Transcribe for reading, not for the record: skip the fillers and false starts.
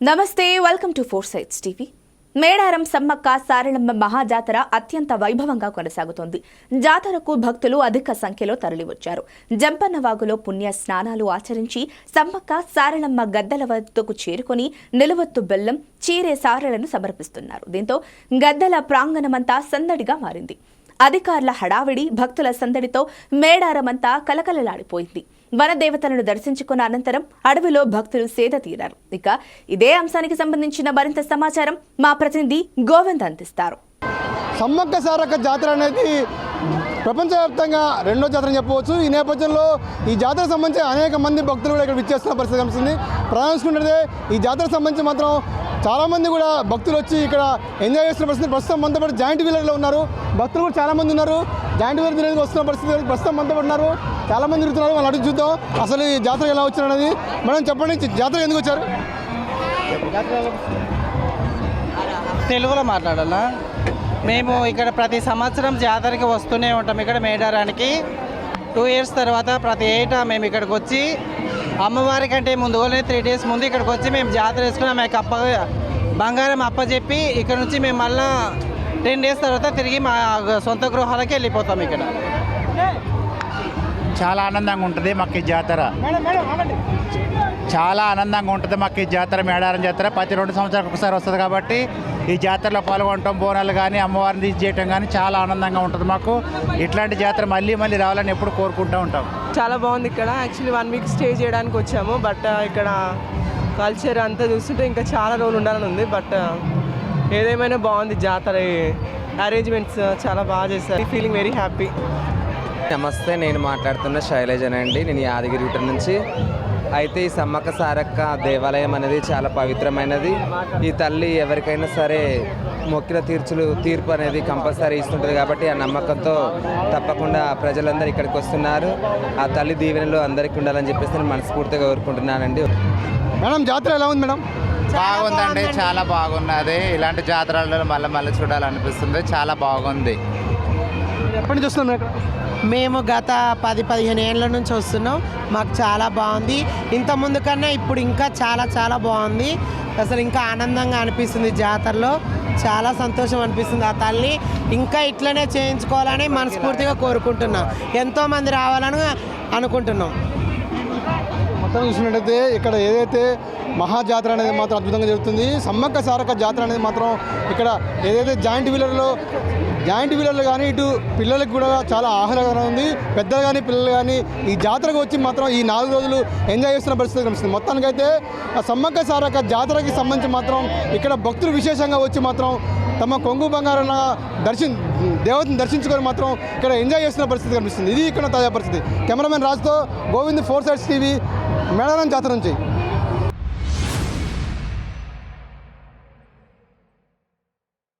నమస్తే welcome to four sights TV. Medaram Sammakka Saralamma మహాజాతర అత్యంత వైభవంగా కొనసాగుతోంది. జాతరకు భక్తులు అధిక సంఖ్యలో తరలివచ్చారు. జంపన్నవాగులో పుణ్య స్నానాలు ఆచరించి సమ్మక్క సారళమ్మ గద్దెల వద్దకు చేరుకుని నిలువత్తు బెల్లం, చీరే సారలను సమర్పిస్తున్నారు. దీంతో గద్దెల ప్రాంగణమంతా సందడిగా మారింది. అధికారుల హడావిడి, భక్తుల సందడితో మేడారమంతా కలకలలాడిపోయింది. వనదేవతలను దర్శించుకున్న అనంతరం అడవిలో భక్తులు సేద తీరారు. ఇక ఇదే అంశానికి సంబంధించిన మరింత సమాచారం మా ప్రతినిధి గోవింద్ అందిస్తారు. సమ్మక్క సారక్క జాతర అనేది ప్రపంచవ్యాప్తంగా రెండో జాతర అని చెప్పవచ్చు. ఈ నేపథ్యంలో ఈ జాతరకు సంబంధించి అనేక మంది భక్తులు కూడా ఇక్కడ విచ్చేస్తున్న పరిస్థితి కనిపిస్తుంది. ప్రధానంగా ఈ జాతరకు సంబంధించి మాత్రం చాలామంది కూడా భక్తులు వచ్చి ఇక్కడ ఎంజాయ్ చేస్తున్న పరిస్థితి. ప్రస్తుతం మనతో పాటు జాయింట్ వీలర్లో ఉన్నారు. భక్తులు కూడా చాలామంది ఉన్నారు. జాయింట్ వీలర్ తినేందుకు వస్తున్న పరిస్థితి ప్రస్తుతం మనతో పాటు ఉన్నారు. చాలామంది తిరుగుతున్నారు. వాళ్ళు అడుగు చూద్దాం అసలు ఈ జాతర ఎలా వచ్చారు అనేది. మేడం చెప్పండి, జాతర ఎందుకు వచ్చారు? తెలుగులో మాట్లాడాలా? మేము ఇక్కడ ప్రతి సంవత్సరం జాతరకి వస్తూనే ఉంటాం. ఇక్కడ మేడారానికి 2 years తర్వాత ప్రతి ఏటా మేము ఇక్కడికి వచ్చి అమ్మవారి కంటే ముందుగానే 3 days ముందు ఇక్కడికి వచ్చి మేము జాతర వేసుకుని ఆమెకు బంగారం అప్పచెప్పి ఇక్కడ నుంచి మేము మళ్ళీ 10 days తర్వాత తిరిగి మా సొంత గృహాలకి వెళ్ళిపోతాం. ఇక్కడ చాలా ఆనందంగా ఉంటుంది మాకు ఈ జాతర. చాలా ఆనందంగా ఉంటుంది మాకు ఈ జాతర. మేడారం జాతర ప్రతి 2 సంవత్సరాలకు ఒకసారి వస్తుంది కాబట్టి ఈ జాతరలో పాల్గొనటం, బోనాలు కానీ అమ్మవారిని తీసి చేయటం కానీ చాలా ఆనందంగా ఉంటుంది మాకు. ఇట్లాంటి జాతర మళ్ళీ మళ్ళీ రావాలని ఎప్పుడు కోరుకుంటూ ఉంటాం. చాలా బాగుంది. ఇక్కడ యాక్చువల్లీ 1 week స్టే చేయడానికి వచ్చాము. బట్ ఇక్కడ కల్చర్ అంతా చూస్తుంటే ఇంకా చాలా రోజులు ఉండాలని ఉంది. బట్ ఏదేమైనా బాగుంది జాతర. అరేంజ్మెంట్స్ చాలా బాగా చేశారు. Feeling very happy. నమస్తే, నేను మాట్లాడుతున్న శైలజనండి. నేను యాదగిరిగుట్ట నుంచి. అయితే ఈ సమ్మక్క సారక్క దేవాలయం అనేది చాలా పవిత్రమైనది. ఈ తల్లి ఎవరికైనా సరే మొక్కిన తీర్పు అనేది కంపల్సరీ ఇస్తుంటుంది కాబట్టి ఆ నమ్మకంతో తప్పకుండా ప్రజలందరూ ఇక్కడికి వస్తున్నారు. ఆ తల్లి దీవెనలు అందరికీ ఉండాలని చెప్పేసి నేను మనస్ఫూర్తిగా కోరుకుంటున్నానండి. మేడం జాతర ఎలా ఉంది మేడం? బాగుందండి, చాలా బాగున్నది. ఇలాంటి జాతరలలో మళ్ళీ చూడాలనిపిస్తుంది. చాలా బాగుంది. ఎప్పటి నుంచి వస్తున్నాం ఇక్కడ? మేము గత 10-15 ఏళ్ళ నుంచి వస్తున్నాం. మాకు చాలా బాగుంది. ఇంత ముందు కన్నా ఇప్పుడు ఇంకా చాలా బాగుంది. అసలు ఇంకా ఆనందంగా అనిపిస్తుంది. జాతరలో చాలా సంతోషం అనిపిస్తుంది. ఆ తల్లి ఇంకా ఇట్లనే చేయించుకోవాలని మనస్ఫూర్తిగా కోరుకుంటున్నాం. ఎంతోమంది రావాలని అనుకుంటున్నాం. మొత్తం చూసినట్టయితే ఇక్కడ ఏదైతే మహాజాతర అనేది మాత్రం అద్భుతంగా జరుగుతుంది. సమ్మక్క సారక్క జాతర అనేది మాత్రం ఇక్కడ ఏదైతే జాయింట్ వీలర్లు కానీ ఇటు పిల్లలకు కూడా చాలా ఆహ్లాదకరంగా ఉంది. పెద్దలు కానీ పిల్లలు కానీ ఈ జాతరకు వచ్చి మాత్రం ఈ 4 రోజులు ఎంజాయ్ చేస్తున్న పరిస్థితి కనిపిస్తుంది. మొత్తానికైతే ఆ సమ్మక్క సారక్క జాతరకి సంబంధించి మాత్రం ఇక్కడ భక్తులు విశేషంగా వచ్చి మాత్రం తమ కొంగు బంగారం దేవతను దర్శించుకొని మాత్రం ఇక్కడ ఎంజాయ్ చేస్తున్న పరిస్థితి కనిపిస్తుంది. ఇది ఇక్కడ తాజా పరిస్థితి. కెమెరామెన్ రాజుతో గోవింద్, 4 Sides TV, మేడారం జాతర నుంచి.